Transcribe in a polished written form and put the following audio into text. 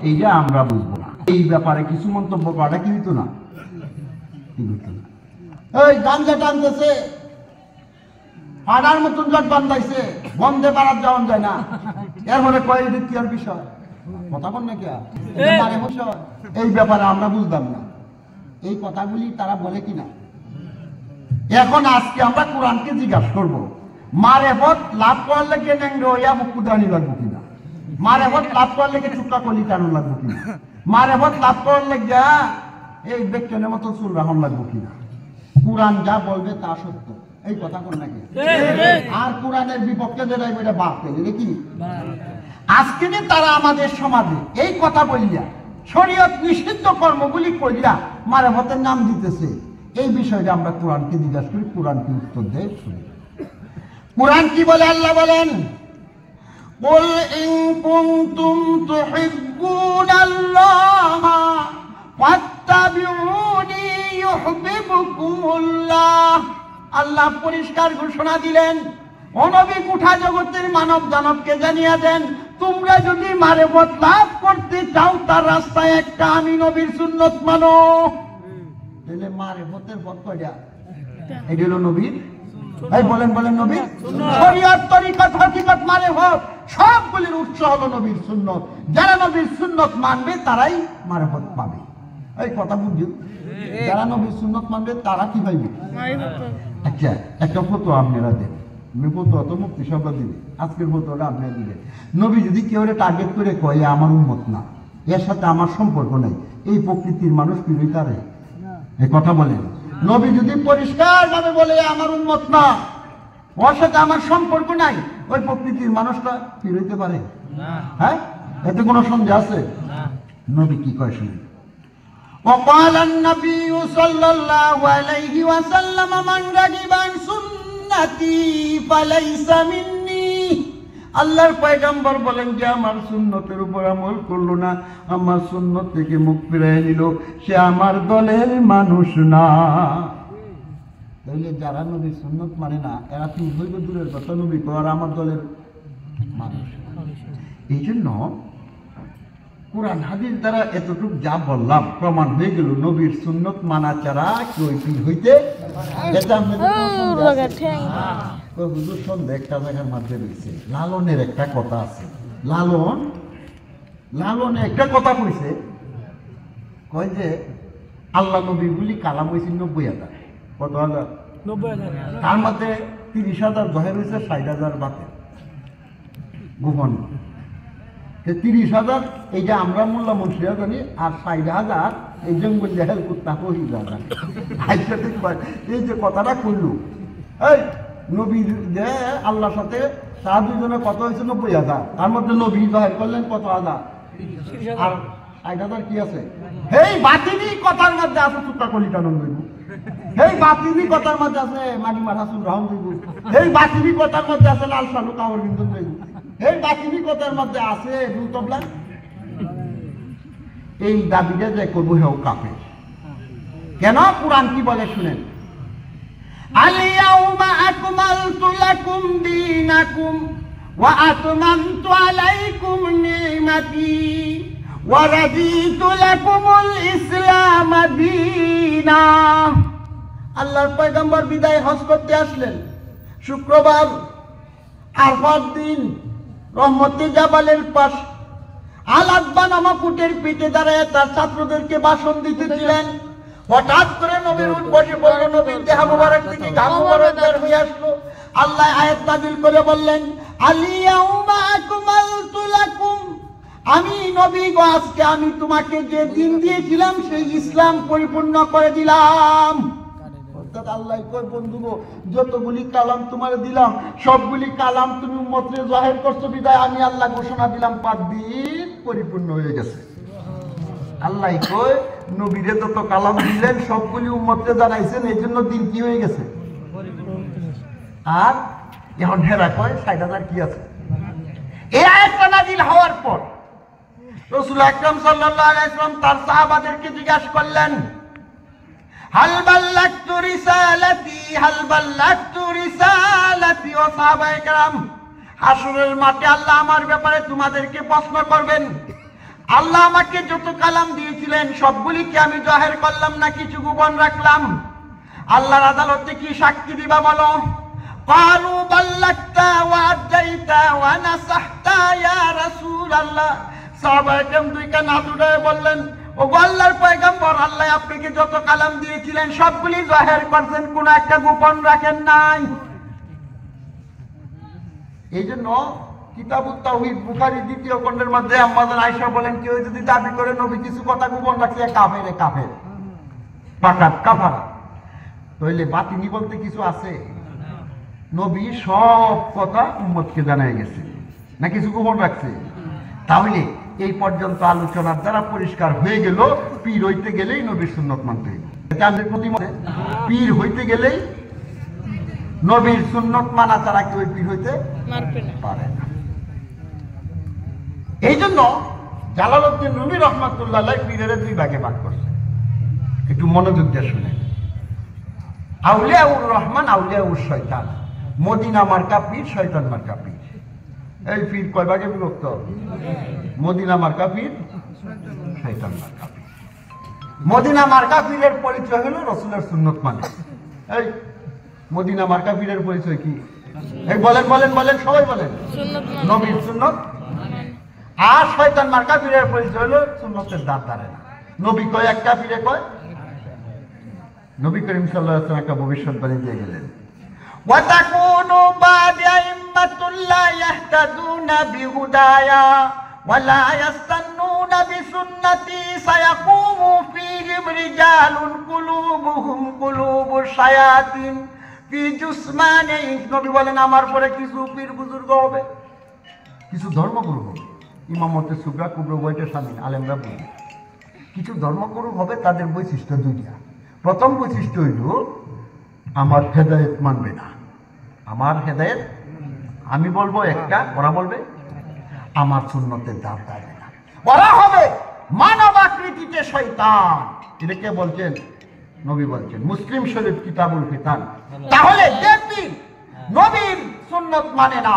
এইটা আমরা বুঝবো না। এই ব্যাপারে কিছু মন্তব্য করাটা কি হইতো না, এই গাঞ্জা টানতেছে, পাড়ার মতন জট বান্ধাইছে, বন্ধে পাড়ার যাওয়া যায় না, এর মনে কয় এটা কি আর বিষয়, কথা বল না কি এই ব্যাপারে আমরা বুঝতাম না। এই কথাগুলি তারা বলে কিনা। এখন আজকে আমরা কোরআনকে জিজ্ঞাসা করবো, মারেফত লাভ করার লেগে নেংড়ে হইয়া মুকুদানি লাগবো কিনা, মারেফত লাভ করার লেগে চুক্কা কলি টানুন লাগবো কিনা, মারেফত লাভ করার লেগে এই ব্যক্তির মতো চুল রাখুন লাগবো কিনা। কোরআন যা বলবে তা সত্য, এই কথা কোন নাকি। আর কোরআনের বিপক্ষে যেটা এটা বাদ পেলে কি আজকে যে তারা আমাদের সমাজে এই কথা বললিয়া শরীয়ত নিষিদ্ধ কর্মগুলি করিয়া মারেফতের নাম দিতেছে, এই বিষয়টা আমরা কোরআনকে জিজ্ঞাসা করি, কোরআন কি উত্তর দেয় শুনি। কোরআন কি বলে? আল্লাহ বলেন, কুল ইন কুনতুম তুহিব্বুনাল্লাহ ফাত্তাবিউনি ইউহিব্বুকুমুল্লাহ। আল্লাহ পরিষ্কার ঘোষণা দিলেন, ও নবী গোটা জগতের মানব দানবকে জানিয়ে দেন, তোমরা যদি মারেফত লাভ করতে চাও তার রাস্তায় একটা আমি নবীর সুন্নত মানো। তাহলে মারেফতের পথ কয়টা? এটা হলো নবীর, এই বলেন বলেন নবীর শরীয়ত, তরিকত, হকিকত, মারেফত সবগুলির উৎস হলো নবীর সুন্নত। যারা নবীর সুন্নত মানবে তারাই মারেফত পাবে। এই কথা বুঝুন, যারা নবীর সুন্নত মানবে তারা কি পাইবে? আচ্ছা, একটা ফটো আপনারা দেন, ফটো তো মুক্তি সভা দিবে, আজকের ফটোটা আপনারা দিবেন। নবী যদি কেউ টার্গেট করে কয় আমার উম্মত না, এর সাথে আমার সম্পর্ক নাই, এই প্রকৃতির মানুষ পিড়ি তারে এই কথা বলেন। নবী যদি পরিষ্কার ভাবে বলে আমার উম্মত না, ওর সাথে আমার সম্পর্ক নাই, ওই প্রকৃতির মানুষটা ফিরে হইতে পারে? হ্যাঁ, এতে কোনো সন্দেহ আছে? নবী কি কয় শুনুন। وقال النبي صلى الله عليه وسلم من رغب عن سنتي فليس مني। আল্লাহর পয়গম্বর বলেন যে আমার সুন্নতের উপর আমল করলো না, আমার সুন্নত থেকে মুখ ফিরিয়ে নিল, সে আমার দলের মানুষ না। তাহলে যারা নবীর সুন্নত মানে না এরা কি হইবে দূরের কথা, নবী কর আমার দলের মানুষ। এই জন্য কোরআন হাদিস দ্বারা এতটুকু যা বললাম প্রমাণ হয়ে গেল নবীর সুন্নত মানা ছাড়া কেউ পীর হইতে হুজুর সন্ধ্যা একটা জায়গার মধ্যে রয়েছে। লালনের একটা কথা আছে, লালনে একটা কথা কইছে, কয় যে আল্লাহ নবী বলি কালাম হয়েছে 90,000। কত হাজার? 90,000। তার মধ্যে 30,000 জহের হয়েছে, 60,000 বাতে গোপন। 30,000 এই যে আমরা মোল্লা মুন্সিরা জানি, আর 60,000 এই জঙ্গল জাহেল কুত্তা কহিলা জানি। এই যে কথাটা কইল, এই নবী যে আল্লাহর সাথে তার দুজনের কত হয়েছে 90,000, তার মধ্যে নবী জাহের করলেন কত হাজার, আর 60,000 কি আছে? এই বাতিনি কথার মধ্যে আছে চুক্কা কলিটানন্দ দেব, এই বাতিনি কথার মধ্যে আছে মাটি মাঠাসুল রহম দেব, এই বাতিনি কথার মধ্যে আছে লাল সালু কামর বিন্দু দেব, এই বাতিনি কথার মধ্যে আছে রুতবলা। এই দাবিটা যে করবো হেও কাপে কেন? কোরআন কি বলে শুনেন, আল-ইয়াউমা আকমালতু লাকুম দীনাকুম ওয়া আতমামতু আলাইকুম নি'মাতি ওয়া রাদিতু লাকুমুল ইসলাম দীনা। আল্লাহর পয়গম্বর বিদায় হজ করতে আসলেন শুক্রবার, আরফার দিন রহমতে জাবালের পাশ আল-আকবা নামক উটের পিঠে দাঁড়ায় তার ছাত্রদেরকে ভাষণ দিতেছিলেন। হঠাৎ করে নবীর উট বসে পড়ল, নবীর দেহ মুবারক থেকে ঘাম মুবারক বের হয়ে আসলো। আল্লাহ আয়াত নাযিল করে বললেন, আল-ইয়াউমা আকমালতু লাকুম, আমি নবী গো আজকে আমি তোমাকে যে দিন দিয়েছিলাম সেই ইসলাম পরিপূর্ণ করে দিলাম। অর্থাৎ আল্লাহ কয় বন্ধু গো, যতগুলি কালাম তোমার দিলাম সবগুলি কালাম তুমি উম্মতে জাহির করছো, বিদায় আমি আল্লাহ ঘোষণা দিলাম 5 দিন পরিপূর্ণ হয়ে গেছে। আল্লাহ কয় নবীরে যত কালাম দিলেন সবগুলি উম্মতে জানাইছেন, এই জন্য দিন কি হয়ে গেছে। আর এখন হেরা কয় 60,000 কি আছে। এই আয়াতটা নাযিল হওয়ার পর রাসূল আকরাম সাল্লাল্লাহু আলাইহি ওয়াসাল্লাম তার সাহাবাদেরকে জিজ্ঞাসা করলেন, হাল বাল্লাগতু রিসালাতি, হাল বাল্লাগতু রিসালাতি। ও সাহাবায়ে কেরাম, হাসরের মাঠে আল্লাহ আমার ব্যাপারে তোমাদেরকে প্রশ্ন করবেন, আল্লাহ আমাকে যত কালাম দিয়েছিলেন সবগুলিকে আমি জাহের করলাম না কিছু গোপন রাখলাম? আল্লাহর আদালতে কি সাক্ষী দিবা বলো? قالوا بلغت وأديت ونصحت يا رسول الله। সাহাবায়ে কেরাম দুই কান হাত উঠায়ে বললেন, ও আল্লাহর পয়গম্বর, আল্লাহ আপনাকে যত কালাম দিয়েছিলেন সবগুলি জাহের করছেন, কোনো একটা গোপন রাখেন নাই। এই জন্য কিতাবুত তাওহীদ বুখারী দ্বিতীয় খণ্ডের মধ্যে আম্মা জান আয়েশা বলেন, কেউ যদি দাবি করে নবী কিছু কথা গোপন রাখছে কাফের, কাফের পাকাত কাফারা। তাইলে বাতিনি বলতে কিছু আছে? নবী সব কথা উম্মতকে জানাই গেছে, না কিছু গোপন রাখছে? তাহলে এই পর্যন্ত আলোচনার দ্বারা পরিষ্কার হয়ে গেল, পীর হইতে গেলেই নবীর সুন্নত মানতে হবে। পীর হইতে গেলেই নবীর সুন্নত মানা ছাড়া কেউ পীর হইতে পারে না। এই জন্য জালালউদ্দিন রুমি রহমাতুল্লাহ আলাইহি পীরের দুই ভাগে ভাগ করছে, একটু মনোযোগ দিয়ে শুনেন। আউলিয়াউর রহমান, আউলিয়াউর শয়তান। মদিনা মার্কা পীর, শয়তান মার্কা পীর। এই পীর কয় ভাগে বিভক্ত? মদিনা মার্কা পীর, শয়তান মার্কা পীর। মদিনা মার্কা পীরের পরিচয় হলো রাসূলের সুন্নত মানে। এই মদিনা মার্কা পীরের পরিচয় কি? এই বলেন বলেন বলেন, সবাই বলেন, নবীর সুন্নত। আর শয়তান মার্কা পীরের পরিচয় হলো সুন্নতের দাঁত ধারে না। নবী কয় একটা, পীরে কয়। নবী করিম সাল্লাল্লাহু আলাইহি ওয়াসাল্লাম একটা ভবিষ্যৎবাণী দিয়ে গেলেন, ওয়াতাকুনু বা'দি আইম্মাতুল লা ইয়াহতাদুনা বিহুদায়া ওয়া লা ইয়াস্তান্নুনা বিসুন্নতি সায়াকুমু ফীহিম রিজালুন কুলুবুহুম কুলুবুশ শায়াতিন ফি জুসমানি। নবী বলেন, আমার পরে কিছু পীর বুজুর্গ হবে, কিছু ধর্মগুরু হবে, ইমামতে সুগরা কুবরা বইটা শামিল আলেমরা বলবে, কিছু ধর্মগুরু হবে। তাদের বৈশিষ্ট্য দুইটা। প্রথম বৈশিষ্ট্য হইল আমার হেদায়েত মানবে না। আমার হেদায়েত আমি বলবো একটা, ওরা বলবে আমার সুন্নতের দাম দেবে না। ওরা হবে মানব আকৃতিতে শয়তান। এটা কে বলছেন? নবী বলছেন, মুসলিম শরীফ কিতাবুল ফিতান। তাহলে যে পীর নবীর সুন্নত মানে না,